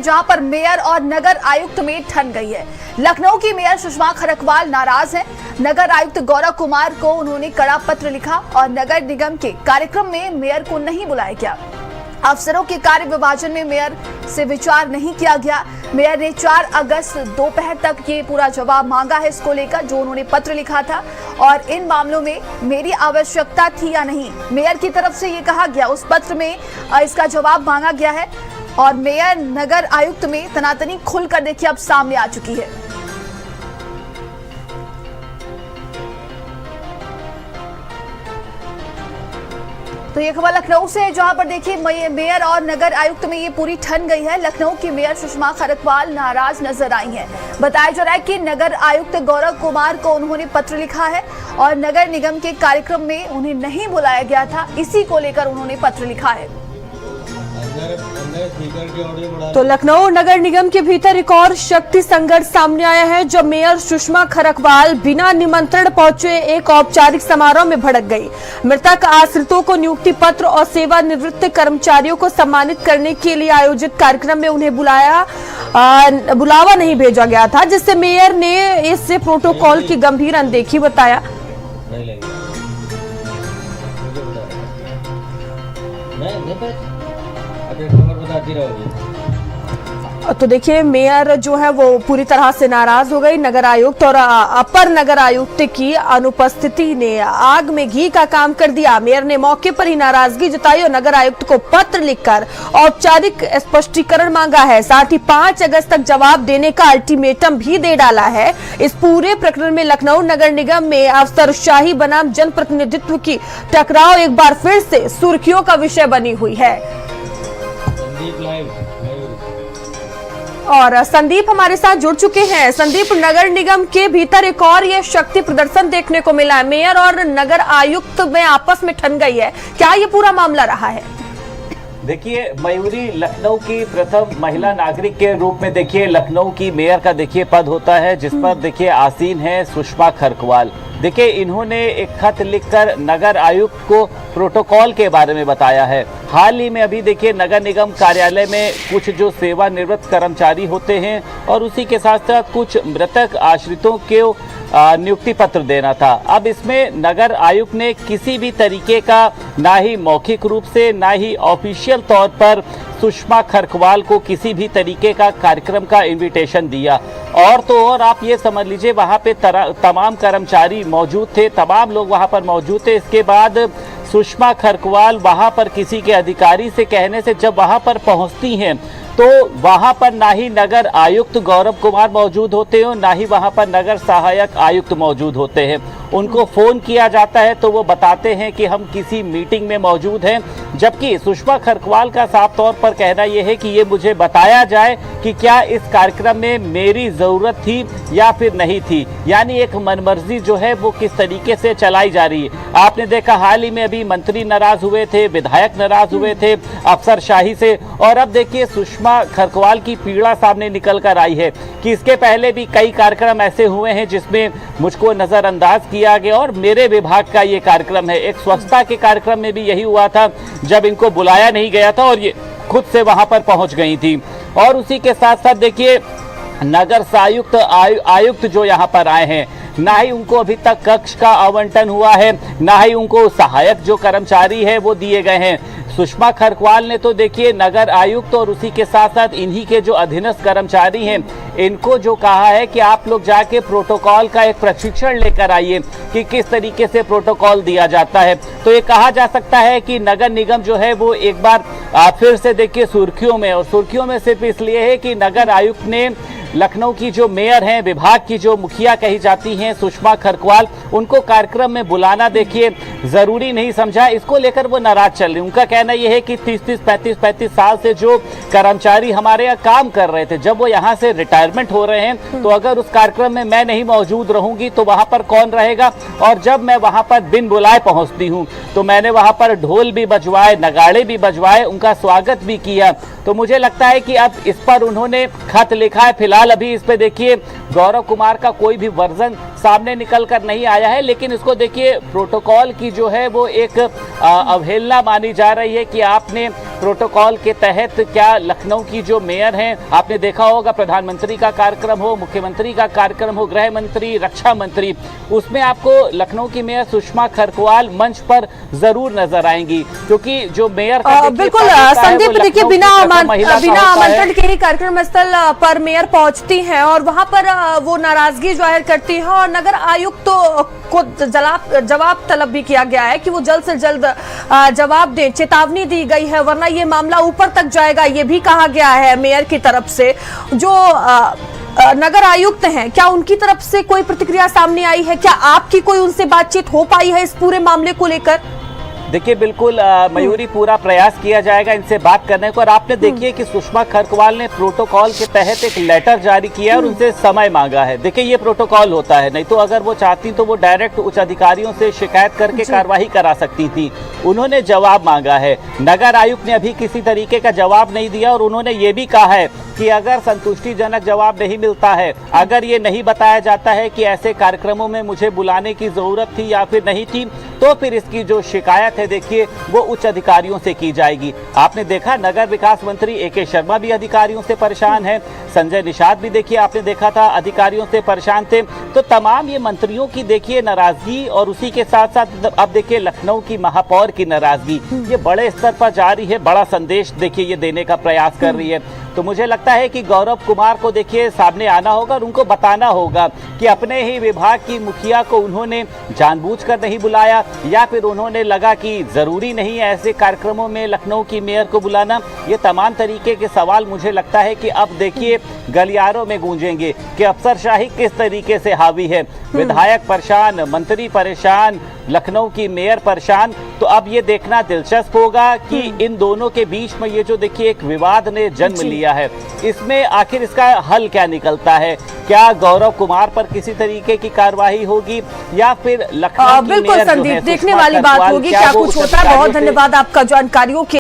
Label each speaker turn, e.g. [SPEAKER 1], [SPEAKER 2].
[SPEAKER 1] जहां पर मेयर और नगर आयुक्त में ठन गई है। लखनऊ की मेयर सुषमा खरकवाल नाराज हैं। नगर आयुक्त गौरव कुमार को उन्होंने कड़ा पत्र लिखा और नगर निगम के कार्यक्रम में मेयर को नहीं बुलाया गया। अफसरों के कार्य विभाजन में मेयर से विचार नहीं किया गया। मेयर ने 4 अगस्त दोपहर तक ये पूरा जवाब मांगा है इसको लेकर, जो उन्होंने पत्र लिखा था और इन मामलों में मेरी आवश्यकता थी या नहीं, मेयर की तरफ से ये कहा गया। उस पत्र में इसका जवाब मांगा गया है और मेयर नगर आयुक्त में तनातनी खुलकर देखिए अब सामने आ चुकी है। तो ये खबर लखनऊ से है, जहां पर देखिए मेयर और नगर आयुक्त में ये पूरी ठन गई है। लखनऊ की मेयर सुषमा खरकवाल नाराज नजर आई हैं। बताया जा रहा है कि नगर आयुक्त गौरव कुमार को उन्होंने पत्र लिखा है और नगर निगम के कार्यक्रम में उन्हें नहीं बुलाया गया था, इसी को लेकर उन्होंने पत्र लिखा है।
[SPEAKER 2] तो लखनऊ नगर निगम के भीतर एक और शक्ति संघर्ष सामने आया है, जब मेयर सुषमा खरकवाल बिना निमंत्रण पहुंचे एक औपचारिक समारोह में भड़क गई। मृतक आश्रितों को नियुक्ति पत्र और सेवानिवृत्त कर्मचारियों को सम्मानित करने के लिए आयोजित कार्यक्रम में उन्हें बुलावा नहीं भेजा गया था, जिससे मेयर ने इस प्रोटोकॉल की गंभीर अनदेखी बताया। तो देखिए मेयर जो है वो पूरी तरह से नाराज हो गई। नगर आयुक्त और अपर नगर आयुक्त की अनुपस्थिति ने आग में घी का काम कर दिया। मेयर ने मौके पर ही नाराजगी जताई और नगर आयुक्त को पत्र लिखकर औपचारिक स्पष्टीकरण मांगा है। साथ ही 5 अगस्त तक जवाब देने का अल्टीमेटम भी दे डाला है। इस पूरे प्रकरण में लखनऊ नगर निगम में अफसरशाही बनाम जनप्रतिनिधित्व की टकराव एक बार फिर से सुर्खियों का विषय बनी हुई है। और संदीप हमारे साथ जुड़ चुके हैं। संदीप, नगर निगम के भीतर एक और ये शक्ति प्रदर्शन देखने को मिला है। मेयर और नगर आयुक्त में आपस में ठन गई है, क्या ये पूरा मामला रहा है?
[SPEAKER 3] देखिए मयूरी, लखनऊ की प्रथम महिला नागरिक के रूप में देखिए लखनऊ की मेयर का देखिए पद होता है, जिस पर देखिए आसीन है सुषमा खरकवाल। देखिए इन्होंने एक खत लिखकर नगर आयुक्त को प्रोटोकॉल के बारे में बताया है। हाल ही में अभी देखिए नगर निगम कार्यालय में कुछ जो सेवानिवृत्त कर्मचारी होते हैं और उसी के साथ साथ कुछ मृतक आश्रितों के नियुक्ति पत्र देना था। अब इसमें नगर आयुक्त ने किसी भी तरीके का ना ही मौखिक रूप से ना ही ऑफिशियल तौर पर सुषमा खरकवाल को किसी भी तरीके का कार्यक्रम का इनविटेशन दिया। और तो और आप ये समझ लीजिए वहाँ पे तमाम कर्मचारी मौजूद थे, तमाम लोग वहाँ पर मौजूद थे। इसके बाद सुषमा खरकवाल वहाँ पर किसी के अधिकारी से कहने से जब वहाँ पर पहुँचती हैं तो वहां पर ना ही नगर आयुक्त गौरव कुमार मौजूद होते हैं, ना ही वहां पर नगर सहायक आयुक्त मौजूद होते हैं। उनको फोन किया जाता है तो वो बताते हैं कि हम किसी मीटिंग में मौजूद हैं, जबकि सुषमा खरकवाल का साफ तौर पर कहना यह है कि ये मुझे बताया जाए कि क्या इस कार्यक्रम में मेरी जरूरत थी या फिर नहीं थी। यानी एक मनमर्जी जो है वो किस तरीके से चलाई जा रही है। आपने देखा हाल ही में अभी मंत्री नाराज हुए थे, विधायक नाराज हुए थे अफसरशाही से, और अब देखिए सुषमा खरकवाल की पीड़ा सामने निकल कर आई है कि इसके पहले भी कई कार्यक्रम ऐसे हुए हैं जिसमें मुझको नजरअंदाज किया गया और मेरे विभाग का ये कार्यक्रम है। एक स्वच्छता के कार्यक्रम में भी यही हुआ था, जब इनको बुलाया नहीं गया था और ये खुद से वहां पर पहुंच गई थी। और उसी के साथ साथ देखिए नगर आयुक्त आयुक्त जो यहाँ पर आए हैं, ना ही उनको अभी तक कक्ष का आवंटन हुआ है, ना ही उनको सहायक जो कर्मचारी है वो दिए गए हैं। सुषमा खरकवाल ने तो देखिए नगर आयुक्त और उसी के साथ साथ इन्हीं के जो अधीनस्थ कर्मचारी हैं इनको जो कहा है कि आप लोग जाके प्रोटोकॉल का एक प्रशिक्षण लेकर आइए कि किस तरीके से प्रोटोकॉल दिया जाता है। तो ये कहा जा सकता है कि नगर निगम जो है वो एक बार फिर से देखिए सुर्खियों में, और सुर्खियों में सिर्फ इसलिए है कि नगर आयुक्त ने लखनऊ की जो मेयर हैं, विभाग की जो मुखिया कही जाती हैं सुषमा खरकवाल, उनको कार्यक्रम में बुलाना देखिए जरूरी नहीं समझा। इसको लेकर वो नाराज चल रही। उनका कहना यह है कि 35 साल से जो कर्मचारी हमारे यहाँ काम कर रहे थे, जब वो यहाँ से रिटायरमेंट हो रहे हैं तो अगर उस कार्यक्रम में मैं नहीं मौजूद रहूंगी तो वहां पर कौन रहेगा। और जब मैं वहां पर बिन बुलाए पहुंचती हूं तो मैंने वहां पर ढोल भी बजवाए, नगाड़े भी बजवाए, उनका स्वागत भी किया। तो मुझे लगता है कि अब इस पर उन्होंने खत लिखा है। फिलहाल अभी इस पे देखिए गौरव कुमार का कोई भी वर्जन सामने निकल कर नहीं आया है, लेकिन इसको देखिए प्रोटोकॉल की जो है वो एक अवहेलना मानी जा रही है कि आपने प्रोटोकॉल के तहत क्या लखनऊ की जो मेयर हैं, आपने देखा होगा प्रधानमंत्री का कार्यक्रम हो, मुख्यमंत्री का कार्यक्रम हो, गृह मंत्री, रक्षा मंत्री, उसमें आपको लखनऊ की मेयर सुषमा खरकवाल मंच पर जरूर नजर आएंगी, क्योंकि जो मेयर का
[SPEAKER 2] बिल्कुल संदीप, देखिए बिना आमंत्रण के ही कार्यक्रम स्थल पर मेयर पहुंचती हैं और वहां पर वो नाराजगी जाहिर करती हैं और नगर आयुक्त को जवाब तलब भी किया गया है कि वो जल्द से जल्द जवाब दें। चेतावनी दी गई है वरना ये मामला ऊपर तक जाएगा, ये भी कहा गया है मेयर की तरफ से। जो नगर आयुक्त हैं, क्या उनकी तरफ से कोई प्रतिक्रिया सामने आई है? क्या आपकी कोई उनसे बातचीत हो पाई है इस पूरे मामले को लेकर?
[SPEAKER 3] देखिए बिल्कुल मयूरी, पूरा प्रयास किया जाएगा इनसे बात करने को। और आपने देखिए कि सुषमा खरकवाल ने प्रोटोकॉल के तहत एक लेटर जारी किया और उनसे समय मांगा है। देखिए ये प्रोटोकॉल होता है, नहीं तो अगर वो चाहती तो वो डायरेक्ट उच्च अधिकारियों से शिकायत करके कार्रवाई करा सकती थी। उन्होंने जवाब मांगा है, नगर आयुक्त ने अभी किसी तरीके का जवाब नहीं दिया और उन्होंने ये भी कहा है कि अगर संतुष्टिजनक जवाब नहीं मिलता है, अगर ये नहीं बताया जाता है कि ऐसे कार्यक्रमों में मुझे बुलाने की जरूरत थी या फिर नहीं थी, तो फिर इसकी जो शिकायत है देखिए वो उच्च अधिकारियों से की जाएगी। आपने देखा नगर विकास मंत्री ए.के. शर्मा भी अधिकारियों से परेशान है, संजय निषाद भी देखिए आपने देखा था अधिकारियों से परेशान थे। तो तमाम ये मंत्रियों की देखिए नाराजगी और उसी के साथ साथ अब देखिए लखनऊ की महापौर की नाराजगी, ये बड़े स्तर पर जारी है, बड़ा संदेश देखिए ये देने का प्रयास कर रही है। तो मुझे लगता है कि गौरव कुमार को देखिए सामने आना होगा और उनको बताना होगा कि अपने ही विभाग की मुखिया को उन्होंने जानबूझकर नहीं बुलाया या फिर उन्होंने लगा कि जरूरी नहीं है ऐसे कार्यक्रमों में लखनऊ की मेयर को बुलाना। ये तमाम तरीके के सवाल मुझे लगता है कि अब देखिए गलियारों में गूंजेंगे कि अफसरशाही किस तरीके से हावी है। विधायक परेशान, मंत्री परेशान, लखनऊ की मेयर परेशान। तो अब ये देखना दिलचस्प होगा कि इन दोनों के बीच में ये जो देखिए एक विवाद ने जन्म लिया है, इसमें आखिर इसका हल क्या निकलता है? क्या गौरव कुमार पर किसी तरीके की कार्रवाई होगी या फिर लखनऊ की
[SPEAKER 2] बिल्कुल
[SPEAKER 3] मेयर जो
[SPEAKER 2] संदीप,
[SPEAKER 3] है
[SPEAKER 2] देखने वाली बात होगी क्या कुछ होता है। बहुत धन्यवाद आपका जानकारियों के